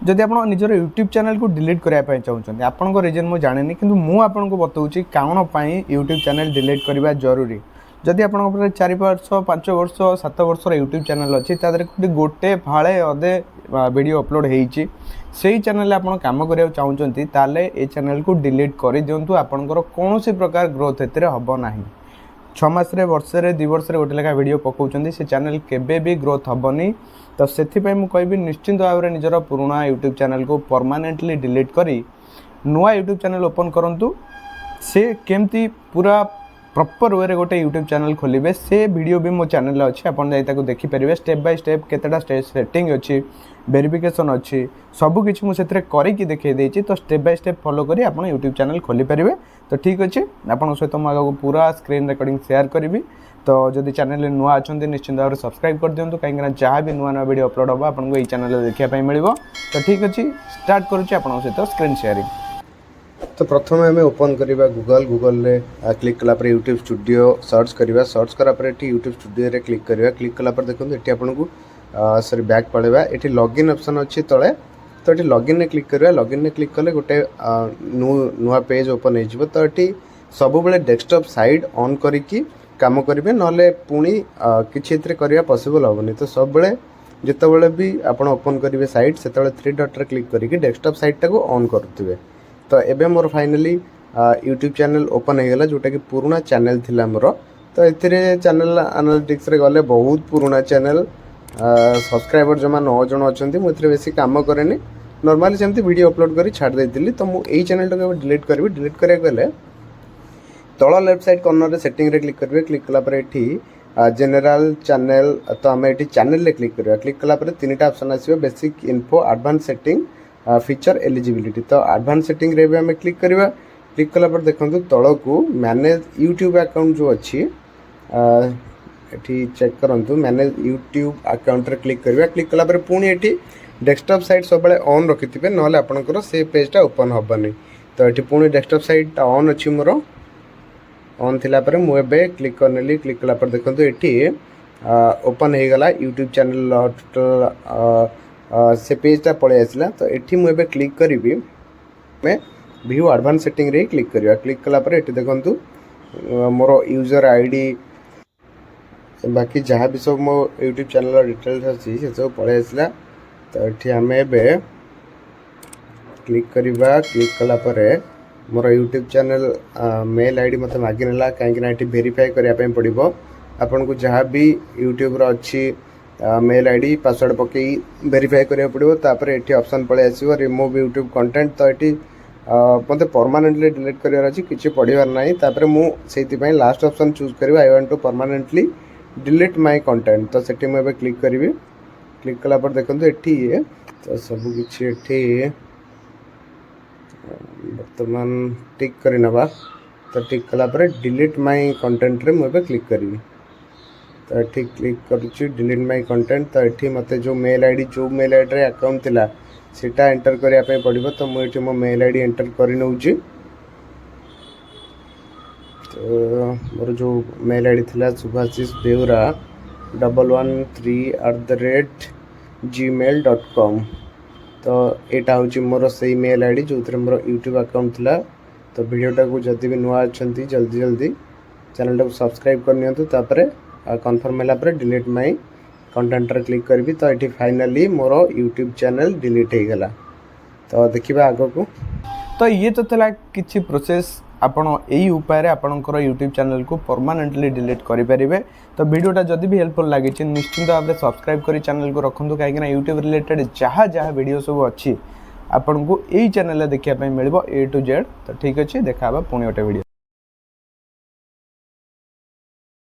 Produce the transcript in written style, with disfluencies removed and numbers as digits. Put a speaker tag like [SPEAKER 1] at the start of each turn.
[SPEAKER 1] जदि आप निजर यूट्यूब चैनल को डिलीट करने चाहते आपन रीजन मुझे जानी कि मुझे बताऊँ कौन पर यूट्यूब चैनल डिलीट करवा जरूरी। जदि आप 4 वर्ष 5 वर्ष 7 वर्ष यूट्यूब चैनल अच्छी गोटे गोटे फाड़े अधे वीडियो अपलोड होती से चैनल आप कम करने चाहते ताले ये चैनल को डिलीट कर दिंतु। आपंकर कौन प्रकार ग्रोथ हम ना 6 मासरे वर्षे 2 वर्ष गोटे लेखा वीडियो पकाउछन्ती से चैनल केबे भी ग्रोथ हेनी। तो से कहबी निश्चिंत भाव में निजर पुराना यूट्यूब चैनल को परमानेंटली डिलीट करी नुआ यूट्यूब चैनल ओपन करूँ से केमती पूरा प्रॉपर वे गोटे यूट्यूब चैनल खोलिबे से वीडियो भी मो चैनल अच्छी आपन देखिपारे स्टेप बाय स्टेप केतेटा स्टेज सेटिंग अच्छी वेरिफिकेशन अच्छी सबकि मुझे करके देखी देती। तो स्टेप बाय स्टेप फॉलो करी आप यूट्यूब चैनल खोली पारे। तो ठीक अच्छे आपन सहित मुझे पूरा स्क्रीन रिकॉर्डिंग शेयर करी। तो जदि चैनल नुआ अच्छा निश्चिंत भाव में सब्सक्राइब कर दिंतु कहीं जहाँ भी नुआ नुआ वीडियो अपलोड हम आपको ये चैनल देखा मिल। तो ठीक अच्छे स्टार्ट करुच्ची आप सहित स्क्रीन शेयरिंग।
[SPEAKER 2] तो प्रथम आम ओपन करवा गूगल रे क्लिक कलापर यूट्यूब स्टूडियो सर्च करवा सर्च करापर ये यूट्यूब स्टूडियो रे क्लिक कलापर देखो ये आपको सॉरी बैक पड़ेगा ये लॉगिन ऑप्शन अच्छी तले। तो ये लॉगिन रे क्लिक करवा लॉगिन रे क्लिक कले गोटे नुआ पेज ओपन हो। तो ये सब बेले डेस्कटॉप साइड ऑन करिकी काम करेंगे ना पुणी किसी करवा पॉसिबल हेनी। तो सब बेले जिते भी आप ओपन करेंगे साइट से 3 डॉट रे क्लिक करके डेस्कटॉप साइटा को ऑन करुवे। तो एबे मोर फाइनली यूट्यूब चैनल ओपन हो गला जोटा कि पुराना चैनल थिला मोर। तो ये चैनल एनालिटिक्स रे गले बहुत पुराना चैनल सब्सक्राइबर जमा 9 जन अच्छा मुझे बेसी कम कैनि नॉर्मली सेमती वीडियो अपलोड कर छाड़ देती। तो मुझे चैनल टाक डिलीट करी डिलीट करा गले तल लेफ्ट साइड कॉर्नर रे सेटिंग रे क्लिक करेंगे क्लिक कलापर ये जनरल चैनल। तो आम ये चैनल रे क्लिक करवा क्लिक कलापर 3टा ऑप्शन आसो basic info advance setting feature eligibility. तो एडवांस सेटिंग रे भी आम क्लिक करवा क्लिक कलापर देखो तल को मैनेज यूट्यूब अकाउंट जो अच्छी ये चेक करूँ मैनेज यूट्यूब अकाउंट रे क्लिक करवा क्लिक कलापर पुणी ये डेस्कटॉप साइट सब ऑन रखिथे ना आपंकर से पेजटा ओपन हेनी। तो ये पुणी डेस्कटॉप साइट ऑन अच्छी मोर ऑन थिला परे मुझे क्लिक करनेली क्लिक कलापर देखो ये ओपन हो गला यूट्यूब चैनल से पेजटा पड़े आसला। तो ये मुझे क्लिक करी मैं व्यू एडवांस सेटिंग रे क्लिक करवा क्लिक कलापर ये देखो मोर यूजर आईडी बाकी जहाँ भी सब मो यूट्यूब चैनल डिटेल्स अच्छी से सब पड़े आसला। तो ये आम ए क्लिक करवा क्लिक कलापर मोर यूट्यूब चैनल मेल आईडी मत मागी ना कहीं वेरीफाई करने पड़ो आपन को जहाँ भी यूट्यूब अच्छी मेल आईडी पासवर्ड पकई वेरीफाई करा पड़ो। तापर ये ऑप्शन पड़े आसो रिमूव यूट्यूब कंटेंट। तो ये मत परमानेंटली डिलीट करार अच्छी किसी पढ़ार ना तापर मुझे लास्ट ऑप्शन चूज कर I want to permanently delete my content. तो सेठी मुझे क्लिक करी क्लिक कलापर देखो ये तो सबकि बर्तमान टिक कर नवा। तो टिक कलापर डिलीट माय कंटेंट रे मुझे क्लिक करी। तो ये क्लिक करुच्ची डिलीट माय कंटेंट। तो ये मत जो मेल आईडी रे अकाउंट थिला सेटा एंटर करने पड़ो। तो मुझे मो मेल आईडी एंटर कर नौची। तो मोर जो मेल आईडी थिला सुभाशीष बेउरा 113@gmail.com। तो यहाँ हूँ मोर से मेल आईडी जो मोर यूट्यूब अकाउंट थिला। तो वीडियोटा को जदि भी नुआ अच्छा जल्दी जल्दी चैनल टाक सब्सक्राइब करनी कन्फर्म है डिलीट माय कंटेंट रे क्लिक करी। तो ये फाइनली मोर यूट्यूब चैनल डिलीट हो गला। तो देखिबा आगो को।
[SPEAKER 1] तो ये तो थला किछि प्रोसेस आपण यही उपाय आपणकर यूट्यूब चैनल को परमानेंटली डिलीट करेंगे। तो वीडियोटा जदि भी हेल्पफुल लगी निश्चिंत भाव में सब्सक्राइब कर चैनल को रखुँ कहीं यूट्यूब रिलेटेड जहाँ जहाँ वीडियो सब अच्छी आपन को यही चैनल देखा मिल A to Z। तो ठीक अच्छे देखा पुणी गोटे वीडियो।